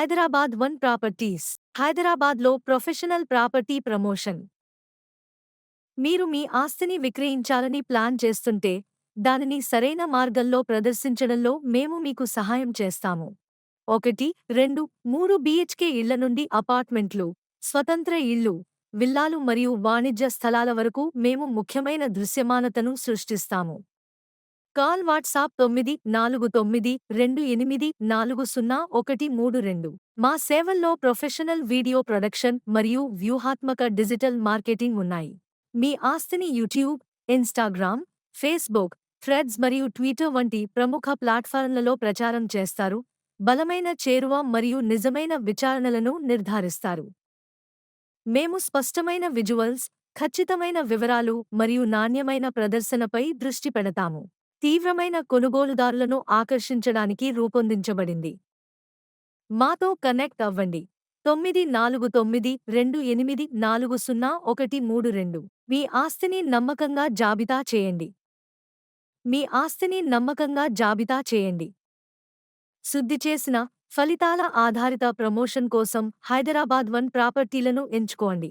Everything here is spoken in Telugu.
Hyderabad one properties. హైదరాబాద్లో ప్రొఫెషనల్ ప్రాపర్టీ ప్రమోషన్. మీరు మీ ఆస్తిని విక్రయించాలని ప్లాన్ చేస్తుంటే, దానిని సరైన మార్గంలో ప్రదర్శించడంలో మేము మీకు సహాయం చేస్తాము. 1, 2, 3 BHK ఇళ్ల నుండి అపార్ట్మెంట్లు, స్వతంత్ర ఇళ్ళు, విల్లాలు మరియు వాణిజ్య స్థలాల వరకు మేము ముఖ్యమైన దృశ్యమానతను సృష్టిస్తాము. Call WhatsApp 942928400132. మా సేవల్లో ప్రొఫెషనల్ వీడియో ప్రొడక్షన్ మరియు వ్యూహాత్మక డిజిటల్ మార్కెటింగ్ ఉన్నాయి. మీ ఆస్తిని యూట్యూబ్, ఇన్స్టాగ్రామ్, ఫేస్బుక్, థ్రెడ్స్ మరియు ట్విట్టర్ వంటి ప్రముఖ ప్లాట్ఫారమ్లలో ప్రచారం చేస్తారు, బలమైన చేరువ మరియు నిజమైన విచారణలను నిర్ధారిస్తారు. మేము స్పష్టమైన విజువల్స్, ఖచ్చితమైన వివరాలు మరియు నాణ్యమైన ప్రదర్శనపై దృష్టి పెడతాము. తీవ్రమైన కొనుగోలుదారులను ఆకర్షించడానికి రూపొందించబడింది. మాతో కనెక్ట్ అవ్వండి. 9492840132. మీ ఆస్తిని నమ్మకంగా జాబితా చేయండి. మీ ఆస్తిని నమ్మకంగా జాబితా చేయండి. శుద్ధి చేసిన, ఫలితాల ఆధారిత ప్రమోషన్ కోసం హైదరాబాద్ వన్ ప్రాపర్టీలను ఎంచుకోండి.